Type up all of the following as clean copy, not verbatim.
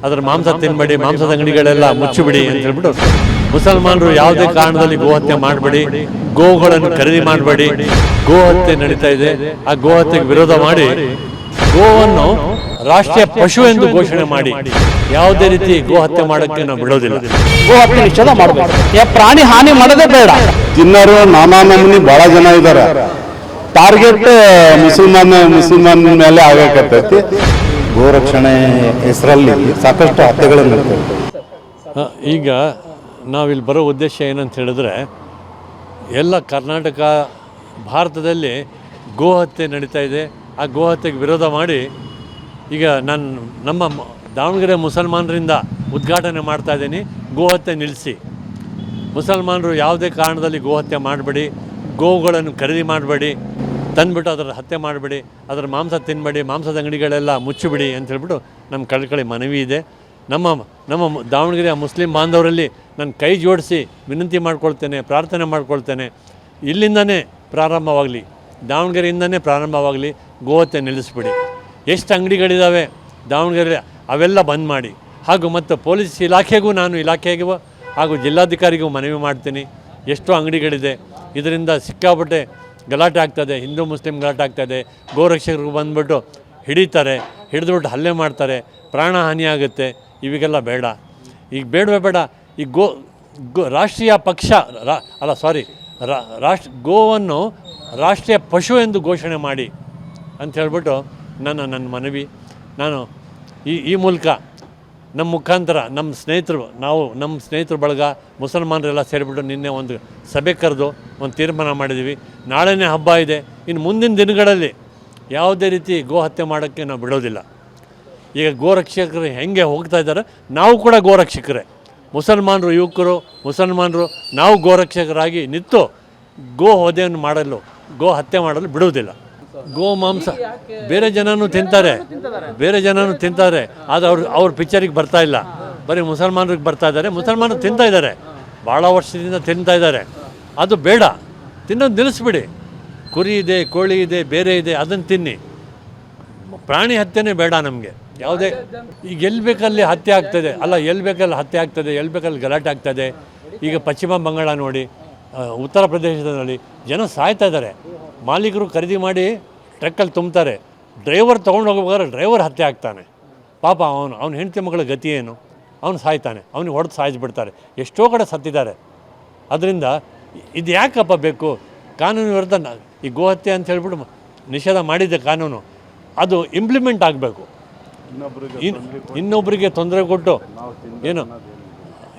ಅದರ ಮಾಂಸ ತಿನ್ನಬೇಡಿ, ಮಾಂಸದ ಅಂಗಡಿಗಳೆಲ್ಲ ಮುಚ್ಚಿಬಿಡಿ ಅಂತ ಹೇಳ್ಬಿಟ್ಟು ಮುಸಲ್ಮಾನರು ಯಾವುದೇ ಕಾರಣದಲ್ಲಿ ಗೋಹತ್ಯೆ ಮಾಡಬೇಡಿ, ಗೋಗಳನ್ನು ಖರೀದಿ ಮಾಡಬೇಡಿ, ಗೋಹತ್ಯೆ ನಡೀತಾ ಇದೆ. ಆ ಗೋಹತ್ಯೆಗೆ ವಿರೋಧ ಮಾಡಿ ಗೋವನ್ನು ರಾಷ್ಟ್ರೀಯ ಪಶು ಎಂದು ಘೋಷಣೆ ಮಾಡಿ ಯಾವುದೇ ರೀತಿ ಗೋಹತ್ಯೆ ಮಾಡೋಕ್ಕೆ ನಾವು ಬಿಡೋದಿಲ್ಲ. ಗೋಹತ್ಯೆ ನಿಷೇಧ ಮಾಡಬೇಕು. ಪ್ರಾಣಿ ಹಾನಿ ಮಾಡೋದೇ ಬೇಡ. ತಿನ್ನೋರು ನಾನಾ ನಮೂನಿ ಬಹಳ ಜನ ಇದ್ದಾರೆ. ಟಾರ್ಗೆಟ್ ಮುಸಲ್ಮಾನ್ ಮೇಲೆ ಆಗಕತ್ತೈತಿ. ಗೋರಕ್ಷಣೆ ಹೆಸರಲ್ಲಿ ಸಾಕಷ್ಟು ಹತ್ಯೆಗಳು ನಡೀತವೆ. ಈಗ ನಾವಿಲ್ಲಿ ಬರೋ ಉದ್ದೇಶ ಏನಂತ ಹೇಳಿದ್ರೆ, ಎಲ್ಲ ಕರ್ನಾಟಕ ಭಾರತದಲ್ಲಿ ಗೋಹತ್ಯೆ ನಡೀತಾ ಇದೆ. ಆ ಗೋಹತ್ಯೆಗೆ ವಿರೋಧ ಮಾಡಿ ಈಗ ನಮ್ಮ ದಾವಣಗೆರೆ ಮುಸಲ್ಮಾನರಿಂದ ಉದ್ಘಾಟನೆ ಮಾಡ್ತಾ ಇದ್ದೀನಿ, ಗೋಹತ್ಯೆ ನಿಲ್ಲಿಸಿ. ಮುಸಲ್ಮಾನರು ಯಾವುದೇ ಕಾರಣದಲ್ಲಿ ಗೋಹತ್ಯೆ ಮಾಡಬೇಡಿ, ಗೋವುಗಳನ್ನು ಖರೀದಿ ಮಾಡಬೇಡಿ, ತಂದುಬಿಟ್ಟು ಅದರ ಹತ್ಯೆ ಮಾಡಬೇಡಿ, ಅದರ ಮಾಂಸ ತಿನ್ನಬೇಡಿ, ಮಾಂಸದ ಅಂಗಡಿಗಳೆಲ್ಲ ಮುಚ್ಚಿಬಿಡಿ ಅಂತ ಹೇಳ್ಬಿಟ್ಟು ನಮ್ಮ ಕಳಕಳಿ ಮನವಿ ಇದೆ. ನಮ್ಮ ದಾವಣಗೆರೆಯ ಮುಸ್ಲಿಂ ಬಾಂಧವರಲ್ಲಿ ನಾನು ಕೈ ಜೋಡಿಸಿ ವಿನಂತಿ ಮಾಡ್ಕೊಳ್ತೇನೆ, ಪ್ರಾರ್ಥನೆ ಮಾಡ್ಕೊಳ್ತೇನೆ, ಇಲ್ಲಿಂದನೇ ಪ್ರಾರಂಭವಾಗಲಿ, ದಾವಣಗೆರೆಯಿಂದನೇ ಪ್ರಾರಂಭವಾಗಲಿ, ಗೋಹತ್ಯೆ ನಿಲ್ಲಿಸ್ಬಿಡಿ. ಎಷ್ಟು ಅಂಗಡಿಗಳಿದ್ದಾವೆ ದಾವಣಗೆರೆ ಅವೆಲ್ಲ ಬಂದ್ ಮಾಡಿ. ಹಾಗೂ ಮತ್ತು ಪೊಲೀಸ್ ಇಲಾಖೆಗೂ ಹಾಗೂ ಜಿಲ್ಲಾಧಿಕಾರಿಗೂ ಮನವಿ ಮಾಡ್ತೀನಿ. ಎಷ್ಟೋ ಅಂಗಡಿಗಳಿದೆ, ಇದರಿಂದ ಸಿಕ್ಕಾಪಟ್ಟೆ ಗಲಾಟೆ ಆಗ್ತದೆ, ಹಿಂದೂ ಮುಸ್ಲಿಂ ಗಲಾಟೆ ಆಗ್ತಾಯಿದೆ. ಗೋರಕ್ಷಕರು ಬಂದುಬಿಟ್ಟು ಹಿಡಿದುಬಿಟ್ಟು ಹಲ್ಲೆ ಮಾಡ್ತಾರೆ, ಪ್ರಾಣ ಹಾನಿಯಾಗುತ್ತೆ. ಇವಿಗೆಲ್ಲ ಬೇಡ. ಈಗ ಬೇಡ. ಈ ರಾಷ್ಟ್ರೀಯ ಪಕ್ಷ ಗೋವನ್ನು ರಾಷ್ಟ್ರೀಯ ಪಶು ಎಂದು ಘೋಷಣೆ ಮಾಡಿ ಅಂತ ಹೇಳ್ಬಿಟ್ಟು ನನ್ನ ಮನವಿ. ನಾನು ಈ ಮೂಲಕ ನಮ್ಮ ಮುಖಾಂತರ ನಮ್ಮ ಸ್ನೇಹಿತರು ಬಳಗ ಮುಸಲ್ಮಾನರೆಲ್ಲ ಸೇರಿಬಿಟ್ಟು ನಿನ್ನೆ ಒಂದು ಸಭೆ ಕರೆದು ಒಂದು ತೀರ್ಮಾನ ಮಾಡಿದ್ದೀವಿ. ನಾಳೆನೇ ಹಬ್ಬ ಇದೆ. ಇನ್ನು ಮುಂದಿನ ದಿನಗಳಲ್ಲಿ ಯಾವುದೇ ರೀತಿ ಗೋಹತ್ಯೆ ಮಾಡೋಕ್ಕೆ ನಾವು ಬಿಡೋದಿಲ್ಲ. ಈಗ ಗೋರಕ್ಷಕರು ಹೆಂಗೆ ಹೋಗ್ತಾ ಇದ್ದಾರೆ, ನಾವು ಕೂಡ ಗೋರಕ್ಷಕರೇ. ಯುವಕರು ಮುಸಲ್ಮಾನರು ನಾವು ಗೋರಕ್ಷಕರಾಗಿ ನಿಂತು ಗೋ ಹತ್ಯೆ ಮಾಡಲು ಬಿಡುವುದಿಲ್ಲ. ಗೋ ಮಾಂಸ ಬೇರೆ ಜನನೂ ತಿಂತಾರೆ, ಆದರೆ ಅವ್ರ ಪಿಕ್ಚರಿಗೆ ಬರ್ತಾ ಇಲ್ಲ. ಬರೀ ಮುಸಲ್ಮಾನರಿಗೆ ಬರ್ತಾ ಇದ್ದಾರೆ. ಮುಸಲ್ಮಾನರು ತಿಂತಾ ಇದ್ದಾರೆ, ಭಾಳ ವರ್ಷದಿಂದ ತಿಂತಾ ಇದ್ದಾರೆ. ಅದು ಬೇಡ, ತಿನ್ನೋದು ನಿಲ್ಲಿಸ್ಬಿಡಿ. ಕುರಿ ಇದೆ, ಕೋಳಿ ಇದೆ, ಬೇರೆ ಇದೆ, ಅದನ್ನು ತಿನ್ನಿ. ಪ್ರಾಣಿ ಹತ್ಯೆನೇ ಬೇಡ ನಮಗೆ. ಯಾವುದೇ ಈಗ ಎಲ್ಲಿ ಬೇಕಲ್ಲಿ ಹತ್ಯೆ ಆಗ್ತದೆ, ಎಲ್ಲಿ ಬೇಕಲ್ಲಿ ಹತ್ಯೆ ಆಗ್ತದೆ, ಎಲ್ಲಿ ಬೇಕಲ್ಲಿ ಗಲಾಟೆ ಆಗ್ತದೆ. ಈಗ ಪಶ್ಚಿಮ ಬಂಗಾಳ ನೋಡಿ, ಉತ್ತರ ಪ್ರದೇಶದಲ್ಲಿ ಜನ ಸಾಯ್ತಾ ಇದ್ದಾರೆ. ಮಾಲೀಕರು ಖರೀದಿ ಮಾಡಿ ಟ್ರಕ್ಕಲ್ಲಿ ತುಂಬ್ತಾರೆ, ಡ್ರೈವರ್ ತೊಗೊಂಡು ಹೋಗುವಾಗ ಡ್ರೈವರ್ ಹತ್ಯೆ ಆಗ್ತಾನೆ. ಪಾಪ ಅವನ ಹೆಂಡತಿ ಮಗಳ ಗತಿ ಏನು, ಅವನು ಸಾಯ್ತಾನೆ, ಅವನಿಗೆ ಹೊಡೆದು ಸಾಯಿಸ್ಬಿಡ್ತಾರೆ. ಎಷ್ಟೋ ಕಡೆ ಸತ್ತಿದ್ದಾರೆ. ಅದರಿಂದ ಇದು ಯಾಕಪ್ಪ ಬೇಕು? ಕಾನೂನು ವಿರುದ್ಧ ಈ ಗೋಹತ್ಯೆ ಅಂತ ಹೇಳ್ಬಿಟ್ಟು ನಿಷೇಧ ಮಾಡಿದ್ದೆ ಕಾನೂನು, ಅದು ಇಂಪ್ಲಿಮೆಂಟ್ ಆಗಬೇಕು. ಇನ್ನೊಬ್ಬರಿಗೆ ತೊಂದರೆ ಕೊಟ್ಟು ಏನು,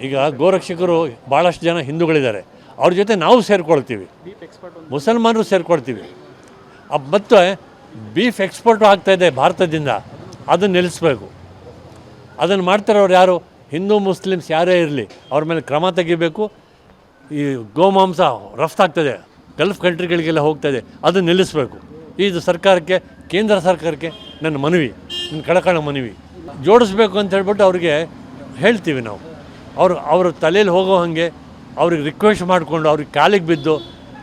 ಈಗ ಗೋರಕ್ಷಕರು ಭಾಳಷ್ಟು ಜನ ಹಿಂದೂಗಳಿದ್ದಾರೆ, ಅವ್ರ ಜೊತೆ ನಾವು ಸೇರಿಕೊಳ್ತೀವಿ, ಮುಸಲ್ಮಾನರು ಸೇರಿಕೊಳ್ತೀವಿ. ಮತ್ತು ಬೀಫ್ ಎಕ್ಸ್ಪೋರ್ಟು ಆಗ್ತಾಯಿದೆ ಭಾರತದಿಂದ, ಅದನ್ನು ನಿಲ್ಲಿಸ್ಬೇಕು. ಅದನ್ನು ಮಾಡ್ತಾರವ್ರು ಯಾರು? ಹಿಂದೂ ಮುಸ್ಲಿಮ್ಸ್ ಯಾರೇ ಇರಲಿ, ಅವ್ರ ಮೇಲೆ ಕ್ರಮ ತೆಗಿಬೇಕು. ಈ ಗೋಮಾಂಸ ರಫ್ತಾಗ್ತದೆ, ಗಲ್ಫ್ ಕಂಟ್ರಿಗಳಿಗೆಲ್ಲ ಹೋಗ್ತಾಯಿದೆ, ಅದನ್ನು ನಿಲ್ಲಿಸಬೇಕು. ಇದು ಸರ್ಕಾರಕ್ಕೆ, ಕೇಂದ್ರ ಸರ್ಕಾರಕ್ಕೆ ನನ್ನ ಮನವಿ, ನನ್ನ ಕಳಕಳ ಮನವಿ. ಜೋಡಿಸ್ಬೇಕು ಅಂತ ಹೇಳ್ಬಿಟ್ಟು ಅವ್ರಿಗೆ ಹೇಳ್ತೀವಿ ನಾವು. ಅವ್ರ ತಲೆಯಲ್ಲಿ ಹೋಗೋ ಹಾಗೆ ಅವ್ರಿಗೆ ರಿಕ್ವೆಸ್ಟ್ ಮಾಡಿಕೊಂಡು ಅವ್ರಿಗೆ ಕಾಲಿಗೆ ಬಿದ್ದು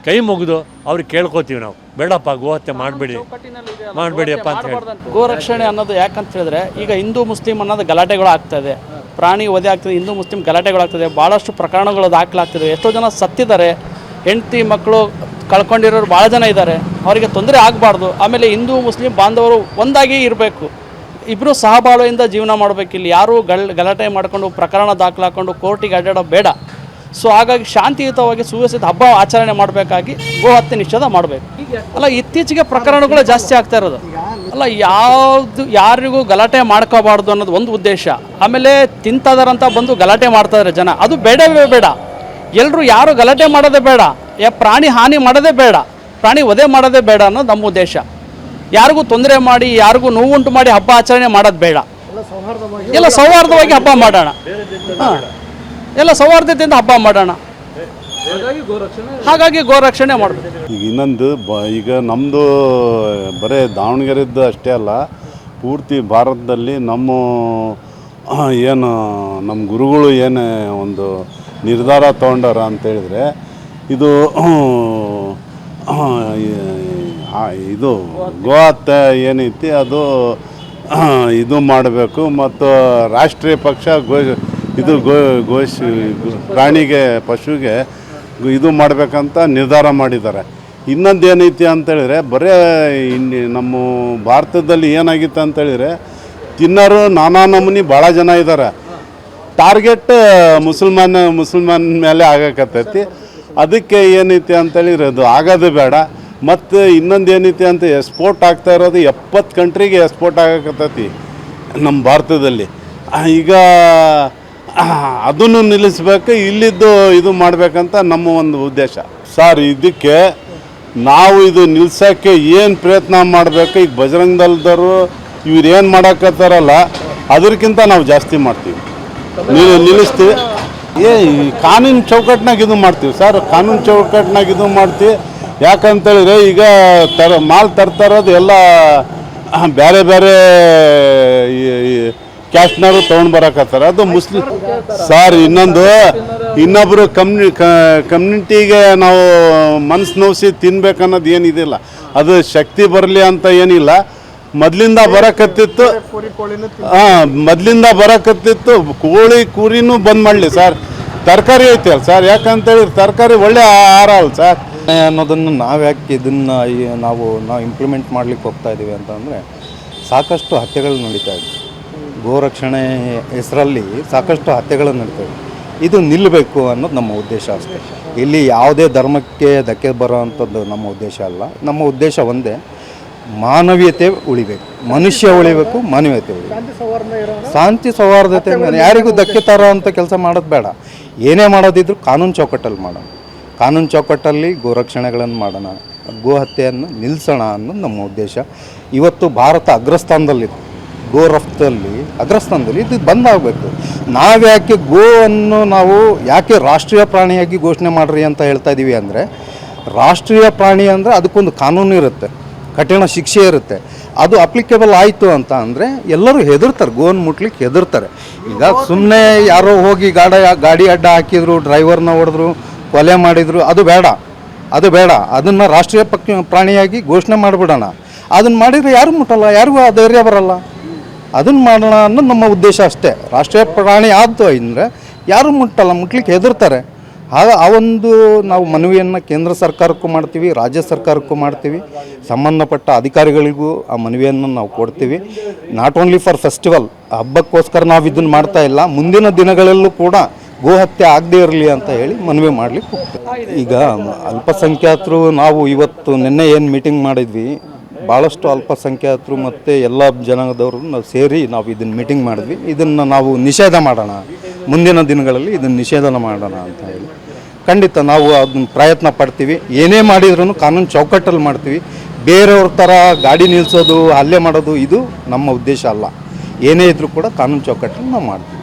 ಕೈ ಮುಗಿದು ಅವ್ರಿಗೆ ಕೇಳ್ಕೊತೀವಿ ನಾವು, ಬೇಡಪ್ಪ ಗೋಹತ್ಯೆ ಮಾಡಬೇಡಿಯಪ್ಪ ಅಂತ ಹೇಳಿ. ಗೋರಕ್ಷಣೆ ಅನ್ನೋದು ಯಾಕಂತ ಹೇಳಿದ್ರೆ, ಈಗ ಹಿಂದೂ ಮುಸ್ಲಿಂ ಅನ್ನೋದು ಗಲಾಟೆಗಳು ಆಗ್ತದೆ, ಪ್ರಾಣಿ ವಧೆ ಆಗ್ತದೆ, ಹಿಂದೂ ಮುಸ್ಲಿಂ ಗಲಾಟೆಗಳಾಗ್ತದೆ, ಭಾಳಷ್ಟು ಪ್ರಕರಣಗಳು ದಾಖಲಾಗ್ತದೆ. ಎಷ್ಟೋ ಜನ ಸತ್ತಿದ್ದಾರೆ, ಹೆಂಡತಿ ಮಕ್ಕಳು ಕಳ್ಕೊಂಡಿರೋರು ಭಾಳ ಜನ ಇದ್ದಾರೆ. ಅವರಿಗೆ ತೊಂದರೆ ಆಗಬಾರ್ದು. ಆಮೇಲೆ ಹಿಂದೂ ಮುಸ್ಲಿಂ ಬಾಂಧವರು ಒಂದಾಗಿ ಇರಬೇಕು, ಇಬ್ಬರು ಸಹಬಾಳ್ವೆಯಿಂದ ಜೀವನ ಮಾಡಬೇಕು. ಇಲ್ಲಿ ಯಾರೂ ಗಲಾಟೆ ಮಾಡಿಕೊಂಡು ಪ್ರಕರಣ ದಾಖಲಾಕೊಂಡು ಕೋರ್ಟಿಗೆ ಅಡ್ಡಾಡೋ ಬೇಡ. ಸೊ ಹಾಗಾಗಿ ಶಾಂತಿಯುತವಾಗಿ ಸುವ್ಯವಸ್ಥಿತ ಹಬ್ಬ ಆಚರಣೆ ಮಾಡಬೇಕಾಗಿ ಗೋಹತ್ಯೆ ನಿಷೇಧ ಮಾಡಬೇಕು. ಇತ್ತೀಚೆಗೆ ಪ್ರಕರಣಗಳು ಜಾಸ್ತಿ ಆಗ್ತಾ ಇರೋದು. ಯಾರಿಗೂ ಗಲಾಟೆ ಮಾಡ್ಕೋಬಾರ್ದು ಅನ್ನೋದು ಒಂದು ಉದ್ದೇಶ. ಆಮೇಲೆ ತಿಂತದಾರಂತ ಬಂದು ಗಲಾಟೆ ಮಾಡ್ತಾಯಿದ್ದಾರೆ ಜನ, ಅದು ಬೇಡವೇ ಬೇಡ. ಎಲ್ಲರೂ ಯಾರು ಗಲಾಟೆ ಮಾಡೋದೇ ಬೇಡ, ಪ್ರಾಣಿ ಹಾನಿ ಮಾಡೋದೇ ಬೇಡ, ಪ್ರಾಣಿ ವಧೆ ಮಾಡೋದೇ ಬೇಡ ಅನ್ನೋದು ನಮ್ಮ ಉದ್ದೇಶ. ಯಾರಿಗೂ ತೊಂದರೆ ಮಾಡಿ, ಯಾರಿಗೂ ನೋವುಂಟು ಮಾಡಿ ಹಬ್ಬ ಆಚರಣೆ ಮಾಡೋದು ಬೇಡ. ಎಲ್ಲ ಸೌಹಾರ್ದವಾಗಿ ಹಬ್ಬ ಮಾಡೋಣ. ಎಲ್ಲ ಸೌಹಾರ್ದತೆಯಿಂದ ಹಬ್ಬ ಮಾಡೋಣ. ಹಾಗಾಗಿ ಗೋರಕ್ಷಣೆ ಮಾಡಬೇಕು. ಈಗ ಇನ್ನೊಂದು ಈಗ ನಮ್ಮದು ಬರೀ ದಾವಣಗೆರೆದ್ದು ಅಷ್ಟೇ ಅಲ್ಲ, ಪೂರ್ತಿ ಭಾರತದಲ್ಲಿ ನಮ್ಮ ಗುರುಗಳು ಏನು ಒಂದು ನಿರ್ಧಾರ ತೊಗೊಂಡಾರ ಅಂತೇಳಿದರೆ, ಇದು ಗೋಹತ್ಯೆ ಏನೈತಿ ಅದು ಇದು ಮಾಡಬೇಕು ಮತ್ತು ರಾಷ್ಟ್ರೀಯ ಪಕ್ಷ ಪ್ರಾಣಿಗೆ ಪಶುಗೆ ಇದು ಮಾಡಬೇಕಂತ ನಿರ್ಧಾರ ಮಾಡಿದ್ದಾರೆ. ಇನ್ನೊಂದು ಏನೈತಿ ಅಂತೇಳಿದರೆ ಬರೀ ನಮ್ಮ ಭಾರತದಲ್ಲಿ ಏನಾಗಿತ್ತು ಅಂತೇಳಿದರೆ ತಿನ್ನೋರು ನಾನಾ ನಮೂನಿ ಭಾಳ ಜನ ಇದ್ದಾರೆ. ಟಾರ್ಗೆಟ್ ಮುಸಲ್ಮಾನ್ ಮೇಲೆ ಆಗಕತ್ತೈತಿ. ಅದಕ್ಕೆ ಏನೈತಿ ಅಂತೇಳಿದ್ರೆ ಅದು ಆಗೋದು ಬೇಡ. ಮತ್ತು ಇನ್ನೊಂದು ಏನೈತಿ ಅಂತ ಎಕ್ಸ್ಪೋರ್ಟ್ ಆಗ್ತಾ ಇರೋದು 70 ಕಂಟ್ರಿಗೆ ಎಕ್ಸ್ಪೋರ್ಟ್ ಆಗಕತ್ತೈತಿ ನಮ್ಮ ಭಾರತದಲ್ಲಿ. ಈಗ ಅದನ್ನು ನಿಲ್ಲಿಸ್ಬೇಕು, ಇಲ್ಲಿದ್ದು ಇದು ಮಾಡಬೇಕಂತ ನಮ್ಮ ಒಂದು ಉದ್ದೇಶ ಸರ್. ಇದಕ್ಕೆ ನಾವು ಇದು ನಿಲ್ಸೋಕ್ಕೆ ಏನು ಪ್ರಯತ್ನ ಮಾಡಬೇಕು, ಈಗ ಬಜರಂಗ ದಳದವರು ಇವ್ರು ಏನು ಮಾಡಕತ್ತಾರಲ್ಲ ಅದಕ್ಕಿಂತ ನಾವು ಜಾಸ್ತಿ ಮಾಡ್ತೀವಿ, ನಿಲ್ಲಿಸ್ತೀವಿ. ಈ ಕಾನೂನು ಚೌಕಟ್ಟಿನಾಗ ಇದು ಮಾಡ್ತೀವಿ ಸರ್, ಕಾನೂನು ಚೌಕಟ್ಟಿನಾಗ ಇದು ಮಾಡ್ತೀವಿ. ಯಾಕಂತೇಳಿದ್ರೆ ಈಗ ಮಾಲ್ ತರ್ತಾ ಇರೋದು ಎಲ್ಲ ಬೇರೆ ಬೇರೆ ಕ್ಯಾಸ್ಟ್ನವರು ತೊಗೊಂಡು ಬರಕತ್ತಾರೆ. ಅದು ಮುಸ್ಲಿಂ ಸರ್. ಇನ್ನೊಬ್ಬರು ಕಮ್ಯುನಿಟಿಗೆ ನಾವು ಮನಸ್ಸು ನೋವಿಸಿ ತಿನ್ಬೇಕನ್ನೋದು ಏನಿದಿಲ್ಲ. ಅದು ಶಕ್ತಿ ಬರಲಿ ಅಂತ ಏನಿಲ್ಲ. ಮೊದಲಿಂದ ಬರಕತ್ತಿತ್ತು, ಕೋಳಿ ಕುರಿನೂ ಬಂದ್ ಮಾಡಲಿ ಸರ್. ತರಕಾರಿ ಐತೆ ಅಲ್ಲ ಸರ್, ಯಾಕಂತೇಳಿ ತರಕಾರಿ ಒಳ್ಳೆ ಆಹಾರ ಅಲ್ಲ ಸರ್ ಅನ್ನೋದನ್ನು ನಾವು ಯಾಕೆ ಇದನ್ನು ನಾವು ಇಂಪ್ಲಿಮೆಂಟ್ ಮಾಡ್ಲಿಕ್ಕೆ ಹೋಗ್ತಾ ಇದ್ದೀವಿ ಅಂತಂದರೆ, ಸಾಕಷ್ಟು ಹತ್ಯೆಗಳು ನಡೀತಾ ಇದೆ. ಗೋರಕ್ಷಣೆ ಹೆಸರಲ್ಲಿ ಸಾಕಷ್ಟು ಹತ್ಯೆಗಳು ನಡೀತಾ ಇದೆ. ಇದು ನಿಲ್ಲಬೇಕು ಅನ್ನೋದು ನಮ್ಮ ಉದ್ದೇಶ ಅಷ್ಟೇ. ಇಲ್ಲಿ ಯಾವುದೇ ಧರ್ಮಕ್ಕೆ ಧಕ್ಕೆ ಬರೋವಂಥದ್ದು ನಮ್ಮ ಉದ್ದೇಶ ಅಲ್ಲ. ನಮ್ಮ ಉದ್ದೇಶ ಒಂದೇ, ಮಾನವೀಯತೆ ಉಳಿಬೇಕು, ಮನುಷ್ಯ ಉಳಿಬೇಕು, ಮಾನವೀಯತೆ ಉಳಿಬೇಕು. ಶಾಂತಿ ಸೌಹಾರ್ದತೆ ಯಾರಿಗೂ ಧಕ್ಕೆ ತರೋ ಅಂಥ ಕೆಲಸ ಮಾಡೋದು ಬೇಡ. ಏನೇ ಮಾಡೋದಿದ್ರು ಕಾನೂನು ಚೌಕಟ್ಟಲ್ಲಿ ಮಾಡೋಣ. ಕಾನೂನು ಚೌಕಟ್ಟಲ್ಲಿ ಗೋರಕ್ಷಣೆಗಳನ್ನು ಮಾಡೋಣ, ಗೋ ಹತ್ಯೆಯನ್ನು ನಿಲ್ಲಿಸೋಣ ಅನ್ನೋದು ನಮ್ಮ ಉದ್ದೇಶ. ಇವತ್ತು ಭಾರತ ಅಗ್ರಸ್ಥಾನದಲ್ಲಿದೆ, ಗೋ ರಫ್ತಲ್ಲಿ ಅಗ್ರಸ್ಥಾನದಲ್ಲಿ. ಇದು ಬಂದಾಗಬೇಕು. ನಾವ್ಯಾಕೆ ಗೋವನ್ನು ನಾವು ಯಾಕೆ ರಾಷ್ಟ್ರೀಯ ಪ್ರಾಣಿಯಾಗಿ ಘೋಷಣೆ ಮಾಡ್ರಿ ಅಂತ ಹೇಳ್ತಾ ಇದ್ದೀವಿ ಅಂದರೆ, ರಾಷ್ಟ್ರೀಯ ಪ್ರಾಣಿ ಅಂದರೆ ಅದಕ್ಕೊಂದು ಕಾನೂನು ಇರುತ್ತೆ, ಕಠಿಣ ಶಿಕ್ಷೆ ಇರುತ್ತೆ. ಅದು ಅಪ್ಲಿಕೇಬಲ್ ಆಯಿತು ಅಂತ ಅಂದರೆ ಎಲ್ಲರೂ ಹೆದರ್ತಾರೆ, ಗೋವನ್ನು ಮುಟ್ಲಿಕ್ಕೆ ಹೆದರ್ತಾರೆ. ಈಗ ಸುಮ್ಮನೆ ಯಾರೋ ಹೋಗಿ ಗಾಡಿ ಅಡ್ಡ ಹಾಕಿದ್ರು, ಡ್ರೈವರ್ನ ಹೊಡೆದ್ರು, ಕೊಲೆ ಮಾಡಿದರು, ಅದು ಬೇಡ. ಅದನ್ನು ರಾಷ್ಟ್ರೀಯ ಪ್ರಾಣಿಯಾಗಿ ಘೋಷಣೆ ಮಾಡಿಬಿಡೋಣ. ಅದನ್ನು ಮಾಡಿದರೆ ಯಾರು ಮುಟ್ಟಲ್ಲ, ಯಾರಿಗೂ ಆ ಧೈರ್ಯ ಬರಲ್ಲ. ಅದನ್ನು ಮಾಡೋಣ ಅನ್ನೋದು ನಮ್ಮ ಉದ್ದೇಶ ಅಷ್ಟೇ. ರಾಷ್ಟ್ರೀಯ ಪ್ರಾಣಿ ಆಯಿತು ಅಂದರೆ ಯಾರು ಮುಟ್ಟಲ್ಲ, ಮುಟ್ಲಿಕ್ಕೆ ಹೆದರ್ತಾರೆ. ಆ ಒಂದು ನಾವು ಮನವಿಯನ್ನು ಕೇಂದ್ರ ಸರ್ಕಾರಕ್ಕೂ ಮಾಡ್ತೀವಿ, ರಾಜ್ಯ ಸರ್ಕಾರಕ್ಕೂ ಮಾಡ್ತೀವಿ, ಸಂಬಂಧಪಟ್ಟ ಅಧಿಕಾರಿಗಳಿಗೂ ಆ ಮನವಿಯನ್ನು ನಾವು ಕೊಡ್ತೀವಿ. ನಾಟ್ ಓನ್ಲಿ ಫಾರ್ ಫೆಸ್ಟಿವಲ್, ಹಬ್ಬಕ್ಕೋಸ್ಕರ ನಾವು ಇದನ್ನು ಮಾಡ್ತಾ ಇಲ್ಲ, ಮುಂದಿನ ದಿನಗಳಲ್ಲೂ ಕೂಡ ಗೋಹತ್ಯೆ ಆಗದೇ ಇರಲಿ ಅಂತ ಹೇಳಿ ಮನವಿ ಮಾಡಲಿಕ್ಕೆ ಹೋಗ್ತೀವಿ. ಈಗ ಅಲ್ಪಸಂಖ್ಯಾತರು ನಾವು ಇವತ್ತು ನಿನ್ನೆ ಏನು ಮೀಟಿಂಗ್ ಮಾಡಿದ್ವಿ, ಭಾಳಷ್ಟು ಅಲ್ಪಸಂಖ್ಯಾತರು ಮತ್ತು ಎಲ್ಲ ಜನಾಂಗದವರು ನಾವು ಸೇರಿ ನಾವು ಇದನ್ನು ಮೀಟಿಂಗ್ ಮಾಡಿದ್ವಿ. ಇದನ್ನು ನಾವು ನಿಷೇಧ ಮಾಡೋಣ, ಮುಂದಿನ ದಿನಗಳಲ್ಲಿ ಇದನ್ನು ನಿಷೇಧನ ಮಾಡೋಣ ಅಂತ ಹೇಳಿ ಖಂಡಿತ ನಾವು ಅದನ್ನ ಪ್ರಯತ್ನ ಪಡ್ತೀವಿ. ಏನೇ ಮಾಡಿದ್ರೂ ಕಾನೂನು ಚೌಕಟ್ಟಲ್ಲಿ ಮಾಡ್ತೀವಿ. ಬೇರೆಯವ್ರ ಥರ ಗಾಡಿ ನಿಲ್ಲಿಸೋದು, ಹಲ್ಲೆ ಮಾಡೋದು ಇದು ನಮ್ಮ ಉದ್ದೇಶ ಅಲ್ಲ. ಏನೇ ಇದ್ರೂ ಕೂಡ ಕಾನೂನು ಚೌಕಟ್ಟಲ್ಲಿ ನಾವು ಮಾಡ್ತೀವಿ.